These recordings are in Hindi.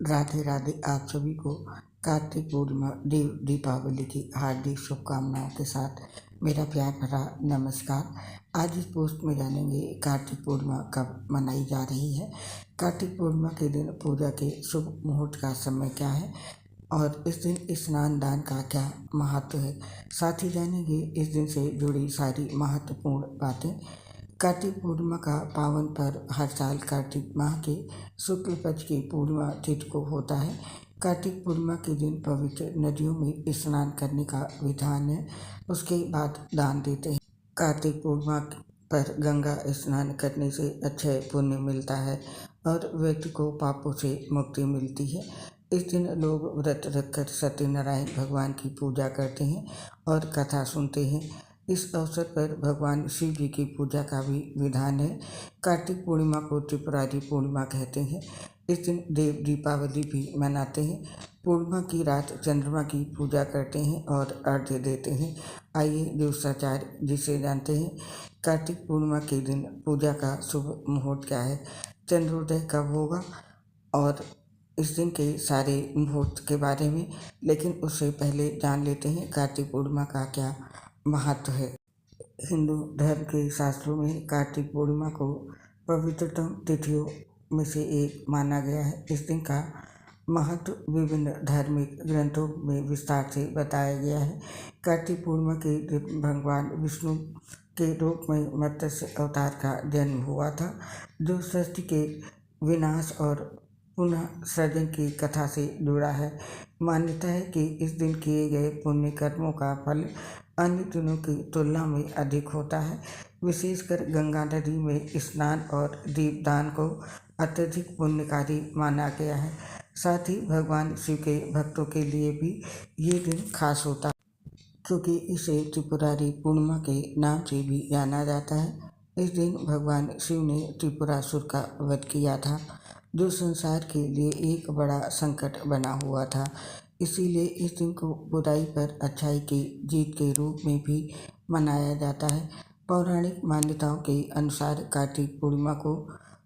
राधे राधे। आप सभी को कार्तिक पूर्णिमा देव दीपावली की हार्दिक शुभकामनाओं के साथ मेरा प्यार भरा नमस्कार। आज इस पोस्ट में जानेंगे कार्तिक पूर्णिमा कब मनाई जा रही है, कार्तिक पूर्णिमा के दिन पूजा के शुभ मुहूर्त का समय क्या है और इस दिन स्नान दान का क्या महत्व है। साथ ही जानेंगे इस दिन से जुड़ी सारी महत्वपूर्ण बातें। कार्तिक पूर्णिमा का पावन पर्व हर साल कार्तिक माह के शुक्ल पक्ष की पूर्णिमा तिथि को होता है। कार्तिक पूर्णिमा के दिन पवित्र नदियों में स्नान करने का विधान है, उसके बाद दान देते हैं। कार्तिक पूर्णिमा पर गंगा स्नान करने से अक्षय पुण्य मिलता है और व्यक्ति को पापों से मुक्ति मिलती है। इस दिन लोग व्रत रखकर सत्यनारायण भगवान की पूजा करते हैं और कथा सुनते हैं। इस अवसर पर भगवान शिव जी की पूजा का भी विधान है। कार्तिक पूर्णिमा को त्रिपुरारी पूर्णिमा कहते हैं। इस दिन देव दीपावली भी मनाते हैं। पूर्णिमा की रात चंद्रमा की पूजा करते हैं और अर्घ्य देते हैं। आइए ज्योतिषाचार्य जिसे जानते हैं। कार्तिक पूर्णिमा के दिन पूजा का शुभ मुहूर्त क्या है, चंद्रोदय कब होगा और इस दिन के सारे मुहूर्त के बारे में। लेकिन उससे पहले जान लेते हैं कार्तिक पूर्णिमा का क्या महत्व है। हिंदू धर्म के शास्त्रों में कार्तिक पूर्णिमा को पवित्रतम तिथियों में से एक माना गया है। इस दिन का महत्व विभिन्न धार्मिक ग्रंथों में विस्तार से बताया गया है। कार्तिक पूर्णिमा के दिन भगवान विष्णु के रूप में मत्स्य अवतार का जन्म हुआ था, जो सृष्टि के विनाश और पुनः सृजन की कथा से जुड़ा है। मान्यता है कि इस दिन किए गए पुण्य कर्मों का फल अन्य दिनों की तुलना में अधिक होता है। विशेषकर गंगा नदी में स्नान और दीपदान को अत्यधिक पुण्यकारी माना गया है। साथ ही भगवान शिव के भक्तों के लिए भी ये दिन खास होता है, क्योंकि इसे त्रिपुरारी पूर्णिमा के नाम से भी जाना जाता है। इस दिन भगवान शिव ने त्रिपुरासुर का वध किया था, जो संसार के लिए एक बड़ा संकट बना हुआ था। इसीलिए इस दिन को बुराई पर अच्छाई की जीत के रूप में भी मनाया जाता है। पौराणिक मान्यताओं के अनुसार कार्तिक पूर्णिमा को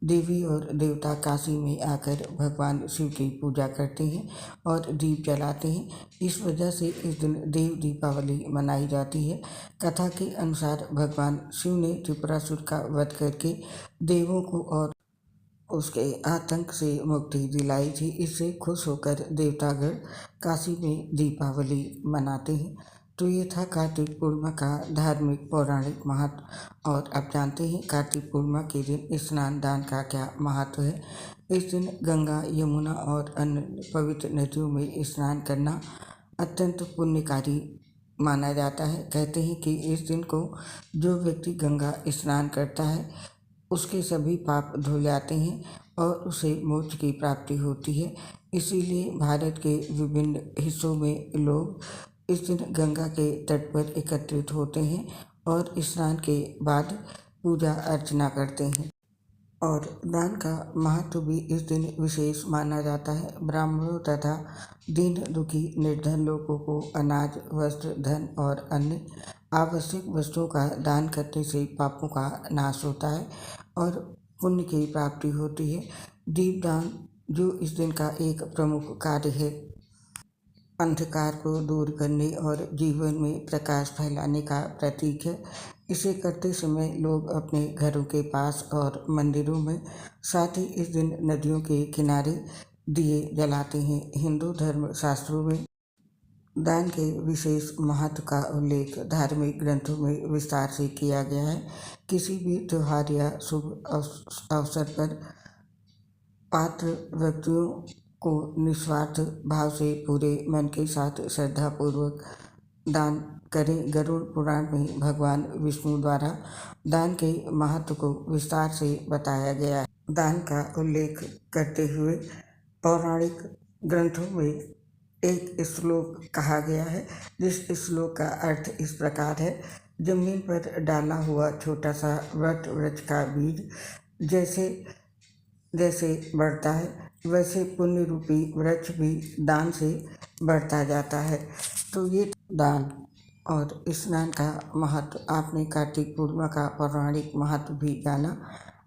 देवी और देवता काशी में आकर भगवान शिव की पूजा करते हैं और दीप जलाते हैं। इस वजह से इस दिन देव दीपावली मनाई जाती है। कथा के अनुसार भगवान शिव ने त्रिपुरासुर का वध करके देवों को और उसके आतंक से मुक्ति दिलाई थी। इससे खुश होकर देवतागण काशी में दीपावली मनाते हैं। तो ये था कार्तिक पूर्णिमा का धार्मिक पौराणिक महत्व। और अब जानते हैं कार्तिक पूर्णिमा के दिन स्नान दान का क्या महत्व है। इस दिन गंगा, यमुना और अन्य पवित्र नदियों में स्नान करना अत्यंत पुण्यकारी माना जाता है। कहते हैं कि इस दिन को जो व्यक्ति गंगा स्नान करता है उसके सभी पाप धुल जाते हैं और उसे मोक्ष की प्राप्ति होती है। इसीलिए भारत के विभिन्न हिस्सों में लोग इस दिन गंगा के तट पर एकत्रित होते हैं और स्नान के बाद पूजा अर्चना करते हैं। और दान का महत्व भी इस दिन विशेष माना जाता है। ब्राह्मणों तथा दीन दुखी निर्धन लोगों को अनाज, वस्त्र, धन और अन्य आवश्यक वस्तुओं का दान करने से पापों का नाश होता है और पुण्य की प्राप्ति होती है। दीपदान, जो इस दिन का एक प्रमुख कार्य है, अंधकार को दूर करने और जीवन में प्रकाश फैलाने का प्रतीक है। इसे करते समय लोग अपने घरों के पास और मंदिरों में, साथ ही इस दिन नदियों के किनारे दिए जलाते हैं। हिंदू धर्म शास्त्रों में दान के विशेष महत्व का उल्लेख धार्मिक ग्रंथों में विस्तार से किया गया है। किसी भी त्योहार या शुभ अवसर पर पात्र व्यक्तियों को निस्वार्थ भाव से पूरे मन के साथ श्रद्धापूर्वक दान करें। गरुड़ पुराण में भगवान विष्णु द्वारा दान के महत्व को विस्तार से बताया गया है। दान का उल्लेख करते हुए पौराणिक ग्रंथों में एक श्लोक कहा गया है, जिस श्लोक का अर्थ इस प्रकार है। जमीन पर डाला हुआ छोटा सा वट वृक्ष का बीज जैसे जैसे बढ़ता है, वैसे पुण्य रूपी वृक्ष भी दान से बढ़ता जाता है। तो ये दान और स्नान का महत्व। आपने कार्तिक पूर्णिमा का पौराणिक महत्व भी जाना।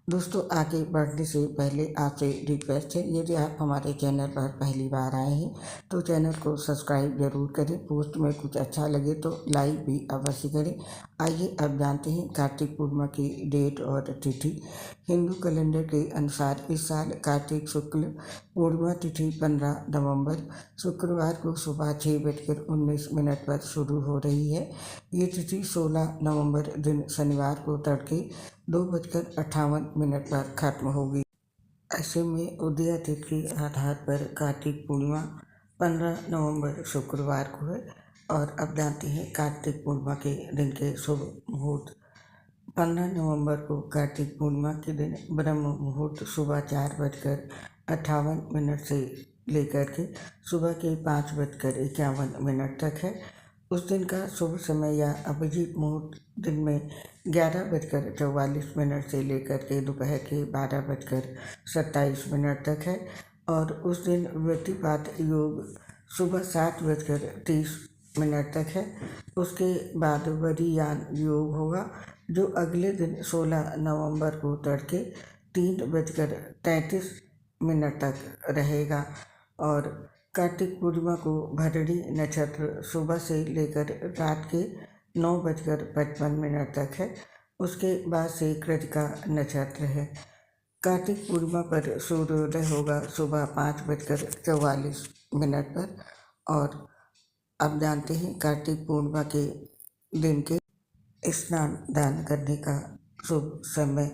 दोस्तों, आगे बढ़ने से पहले आपसे रिक्वेस्ट है, यदि आप हमारे चैनल पर पहली बार आए हैं तो चैनल को सब्सक्राइब जरूर करें। पोस्ट में कुछ अच्छा लगे तो लाइक भी अवश्य करें। आइए अब जानते हैं कार्तिक पूर्णिमा की डेट और तिथि। हिंदू कैलेंडर के अनुसार इस साल कार्तिक शुक्ल पूर्णिमा तिथि 15 नवंबर शुक्रवार को सुबह 6:19 पर शुरू हो रही है। ये तिथि 16 नवंबर दिन शनिवार को तड़के 2:58 पर खत्म होगी। ऐसे में उदय तिथि के आधार पर कार्तिक पूर्णिमा 15 नवंबर शुक्रवार को है। और अब जानते हैं कार्तिक पूर्णिमा के दिन के शुभ मुहूर्त। 15 नवंबर को कार्तिक पूर्णिमा के दिन ब्रह्म मुहूर्त सुबह 4:58 से लेकर के सुबह के 5:51 तक है। उस दिन का शुभ समय या अभिजीत मुहूर्त दिन में 11:44 से लेकर के दोपहर के 12:27 तक है। और उस दिन व्यतिपात योग सुबह 7:30 तक है। उसके बाद वरीयान योग होगा जो अगले दिन 16 नवंबर को तड़के 3:33 तक रहेगा। और कार्तिक पूर्णिमा को भरणी नक्षत्र सुबह से लेकर रात के 9:55 तक है। उसके बाद से कृतिका नक्षत्र है। कार्तिक पूर्णिमा पर सूर्योदय होगा सुबह 5:44 पर। और अब जानते हैं कार्तिक पूर्णिमा के दिन के स्नान दान करने का शुभ समय।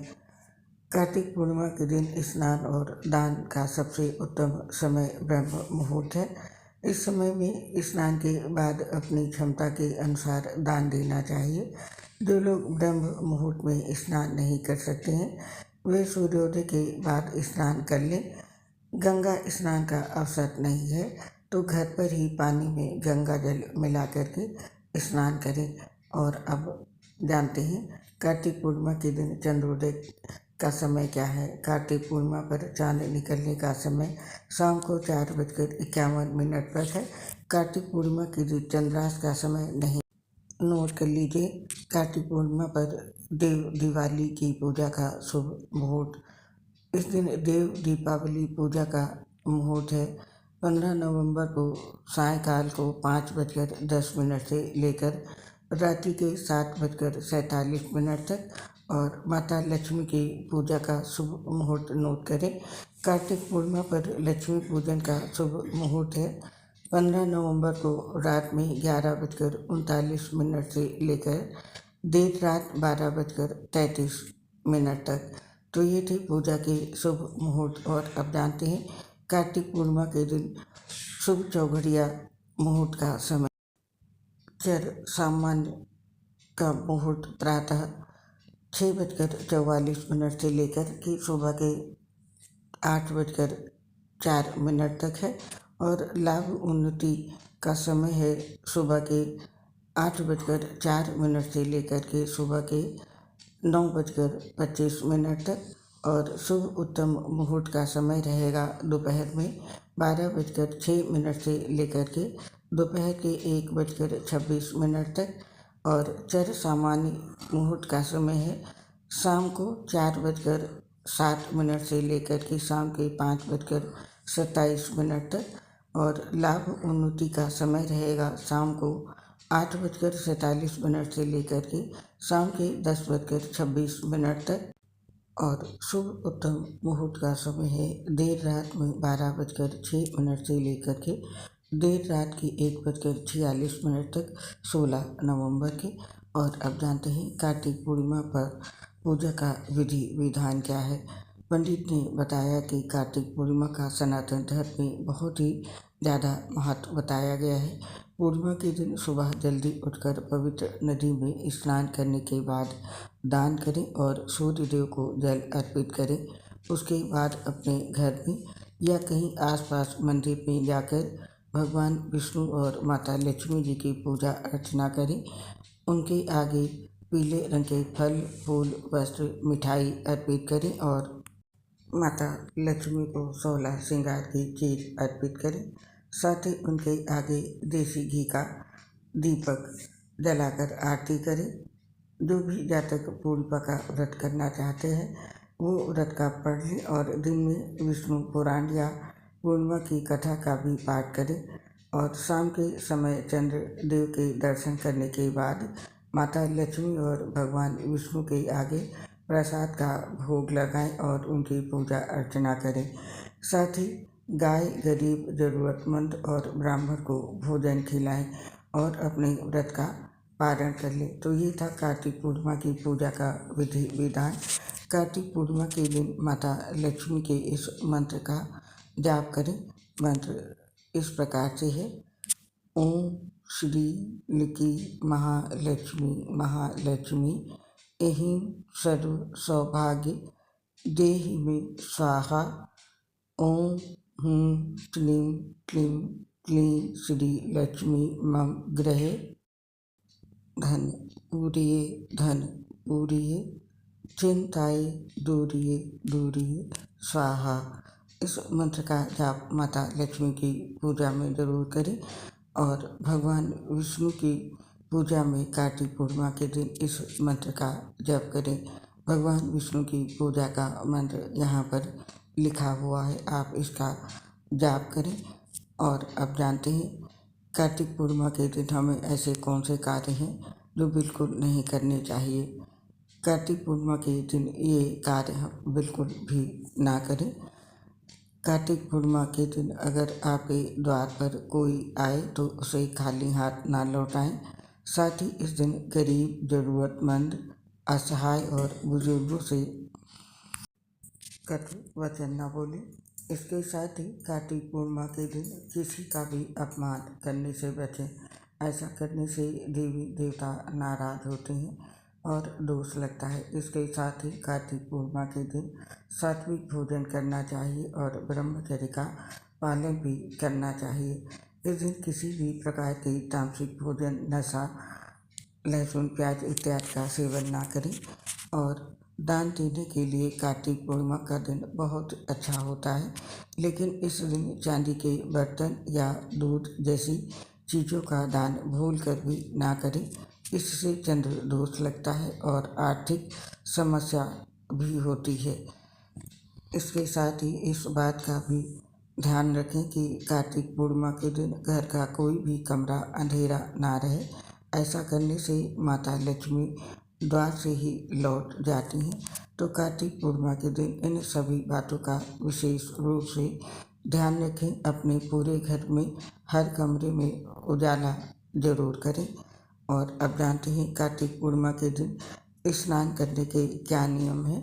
कार्तिक पूर्णिमा के दिन स्नान और दान का सबसे उत्तम समय ब्रह्म मुहूर्त है। इस समय में स्नान के बाद अपनी क्षमता के अनुसार दान देना चाहिए। जो लोग ब्रह्म मुहूर्त में स्नान नहीं कर सकते हैं वे सूर्योदय के बाद स्नान कर लें। गंगा स्नान का अवसर नहीं है तो घर पर ही पानी में गंगा जल मिला करके स्नान करें। और अब जानते हैं कार्तिक पूर्णिमा के दिन चंद्रोदय का समय क्या है। कार्तिक पूर्णिमा पर चांद निकलने का समय शाम को 4:51 पर है। कार्तिक पूर्णिमा के दिन चंद्रास्त का समय नहीं। नोट कर लीजिए, कार्तिक पूर्णिमा पर दिवाली की पूजा का शुभ मुहूर्त। इस दिन देव दीपावली पूजा का मुहूर्त है। 15 नवंबर को सायंकाल को 5:10 से लेकर रात्रि के 7:47 तक। और माता लक्ष्मी की पूजा का शुभ मुहूर्त नोट करें। कार्तिक पूर्णिमा पर लक्ष्मी पूजन का शुभ मुहूर्त है 15 नवंबर को रात में 11:39 से लेकर देर रात 12:33 तक। तो ये थे पूजा के शुभ मुहूर्त। और अब जानते हैं कार्तिक पूर्णिमा के दिन शुभ चौघड़िया मुहूर्त का समय। चर सामान्य का मुहूर्त प्रातः 6:44 से लेकर के सुबह के 8:04 तक है। और लाभ उन्नति का समय है सुबह के 8:04 से लेकर के सुबह के 9:25 तक। और शुभ उत्तम मुहूर्त का समय रहेगा दोपहर में 12:06 से लेकर के दोपहर के 1:26 तक। और चर सामान्य मुहूर्त का समय है शाम को 4:07 से लेकर के शाम के 5:27 तक। और लाभ उन्नति का समय रहेगा शाम को 8:47 से लेकर के शाम के 10:26 तक। और शुभ उत्तम मुहूर्त का समय है देर रात में 12:06 से लेकर के देर रात की 1:46 तक 16 नवंबर के। और अब जानते हैं कार्तिक पूर्णिमा पर पूजा का विधि विधान क्या है। पंडित ने बताया कि कार्तिक पूर्णिमा का सनातन धर्म में बहुत ही ज़्यादा महत्व बताया गया है। पूर्णिमा के दिन सुबह जल्दी उठकर पवित्र नदी में स्नान करने के बाद दान करें और सूर्य देव को जल अर्पित करें। उसके बाद अपने घर में या कहीं आसपास मंदिर में जाकर भगवान विष्णु और माता लक्ष्मी जी की पूजा अर्चना करें। उनके आगे पीले रंग के फल फूल वस्त्र मिठाई अर्पित करें और माता लक्ष्मी को 16 श्रृंगार की चीज अर्पित करें। साथ ही उनके आगे देसी घी का दीपक जलाकर आरती करें। जो भी जातक पूर्णिमा का व्रत करना चाहते हैं वो व्रत का पढ़ लें और दिन में विष्णु पुराण या पूर्णिमा की कथा का भी पाठ करें और शाम के समय चंद्र देव के दर्शन करने के बाद माता लक्ष्मी और भगवान विष्णु के आगे प्रसाद का भोग लगाएं और उनकी पूजा अर्चना करें। साथ ही गाय, गरीब, ज़रूरतमंद और ब्राह्मण को भोजन खिलाएं और अपने व्रत का पारण कर लें। तो ये था कार्तिक पूर्णिमा की पूजा का विधि विधान। कार्तिक पूर्णिमा के दिन माता लक्ष्मी के इस मंत्र का जाप करें। मंत्र इस प्रकार से है: ओम श्री लिकी महालक्ष्मी महालक्ष्मी ऐं सर्व सौभाग्य देहि मे स्वाहा। ओम ह्रीं क्लीं क्लीं क्लीं श्री लक्ष्मी मम गृहे धन पूरिये चिंताए दूरिये स्वाहा। इस मंत्र का जाप माता लक्ष्मी की पूजा में जरूर करें और भगवान विष्णु की पूजा में कार्तिक पूर्णिमा के दिन इस मंत्र का जप करें। भगवान विष्णु की पूजा का मंत्र यहाँ पर लिखा हुआ है, आप इसका जाप करें। और अब जानते हैं कार्तिक पूर्णिमा के दिन हमें ऐसे कौन से कार्य हैं जो बिल्कुल नहीं करने चाहिए। कार्तिक पूर्णिमा के दिन ये कार्य हम बिल्कुल भी ना करें। कार्तिक पूर्णिमा के दिन अगर आपके द्वार पर कोई आए तो उसे खाली हाथ ना लौटाएं। साथ ही इस दिन गरीब, ज़रूरतमंद, असहाय और बुजुर्गों से कटु वचन न बोलें। इसके साथ ही कार्तिक पूर्णिमा के दिन किसी का भी अपमान करने से बचें। ऐसा करने से देवी देवता नाराज होते हैं और दोष लगता है। इसके साथ ही कार्तिक पूर्णिमा के दिन सात्विक भोजन करना चाहिए और ब्रह्मचर्य का पालन भी करना चाहिए। इस दिन किसी भी प्रकार के तामसिक भोजन, नशा, लहसुन, प्याज इत्यादि का सेवन ना करें। और दान देने के लिए कार्तिक पूर्णिमा का दिन बहुत अच्छा होता है, लेकिन इस दिन चांदी के बर्तन या दूध जैसी चीज़ों का दान भूल कर भी ना करें। इससे चंद्र दोष लगता है और आर्थिक समस्या भी होती है। इसके साथ ही इस बात का भी ध्यान रखें कि कार्तिक पूर्णिमा के दिन घर का कोई भी कमरा अंधेरा ना रहे। ऐसा करने से माता लक्ष्मी द्वार से ही लौट जाती हैं। तो कार्तिक पूर्णिमा के दिन इन सभी बातों का विशेष रूप से ध्यान रखें। अपने पूरे घर में हर कमरे में उजाला जरूर करें। और अब जानते हैं कार्तिक पूर्णिमा के दिन स्नान करने के क्या नियम हैं।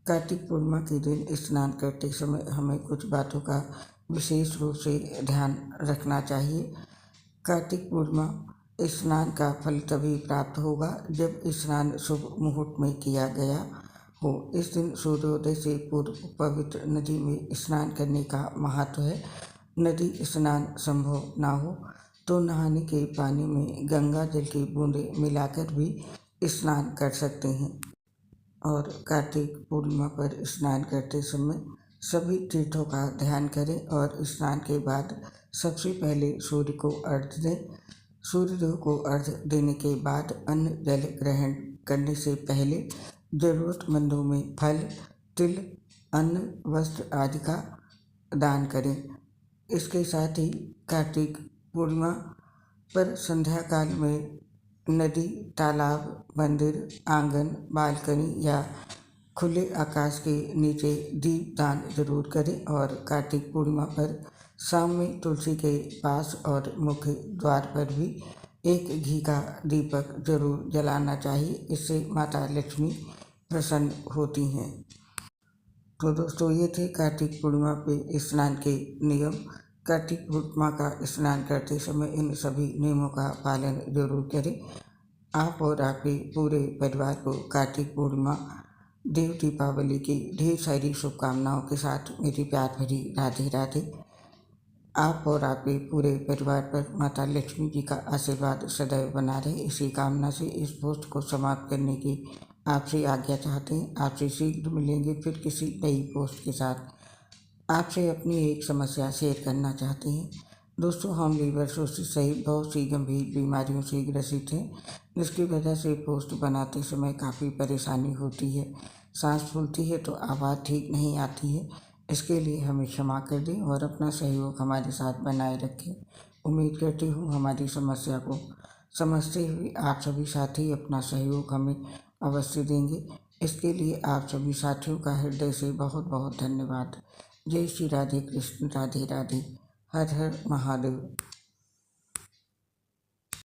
कार्तिक पूर्णिमा के दिन स्नान करते समय हमें कुछ बातों का विशेष रूप से ध्यान रखना चाहिए। कार्तिक पूर्णिमा स्नान का फल तभी प्राप्त होगा जब स्नान शुभ मुहूर्त में किया गया हो। इस दिन सूर्योदय से पूर्व पवित्र नदी में स्नान करने का महत्व है। नदी स्नान संभव ना हो तो नहाने के पानी में गंगा जल की बूंदें मिलाकर भी स्नान कर सकते हैं। और कार्तिक पूर्णिमा पर स्नान करते समय सभी तीर्थों का ध्यान करें और स्नान के बाद सबसे पहले सूर्य को अर्घ्य दें। सूर्यदेव को अर्घ्य देने के बाद अन्न जल ग्रहण करने से पहले ज़रूरतमंदों में फल, तिल, अन्न, वस्त्र आदि का दान करें। इसके साथ ही कार्तिक पूर्णिमा पर संध्या काल में नदी, तालाब, मंदिर, आंगन, बालकनी या खुले आकाश के नीचे दीप दान जरूर करें। और कार्तिक पूर्णिमा पर शाम में तुलसी के पास और मुख्य द्वार पर भी एक घी का दीपक जरूर जलाना चाहिए। इससे माता लक्ष्मी प्रसन्न होती हैं। तो दोस्तों ये थे कार्तिक पूर्णिमा पे स्नान के नियम। कार्तिक पूर्णिमा का स्नान करते समय इन सभी नियमों का पालन जरूर करें। आप और आपके पूरे परिवार को कार्तिक पूर्णिमा देव दीपावली की ढेर सारी शुभकामनाओं के साथ मेरी प्यार भरी राधे राधे। आप और आपके पूरे परिवार पर माता लक्ष्मी जी का आशीर्वाद सदैव बना रहे, इसी कामना से इस पोस्ट को समाप्त करने की आपसे आज्ञा चाहते हैं। आपसे शीघ्र मिलेंगे फिर किसी नई पोस्ट के साथ। आपसे अपनी एक समस्या शेयर करना चाहते हैं। दोस्तों, हम लीवर सिरोसिस सहित बहुत सी गंभीर बीमारियों से ग्रसित हैं, जिसकी वजह से पोस्ट बनाते समय काफ़ी परेशानी होती है। सांस फूलती है तो आवाज़ ठीक नहीं आती है। इसके लिए हमें क्षमा कर दें और अपना सहयोग हमारे साथ बनाए रखें। उम्मीद करती हूँ हमारी समस्या को समझते हुए आप सभी साथी अपना सहयोग हमें अवश्य देंगे। इसके लिए आप सभी साथियों का हृदय से बहुत बहुत धन्यवाद। जय श्री राधे कृष्ण, राधे राधे, हर हर महादेव।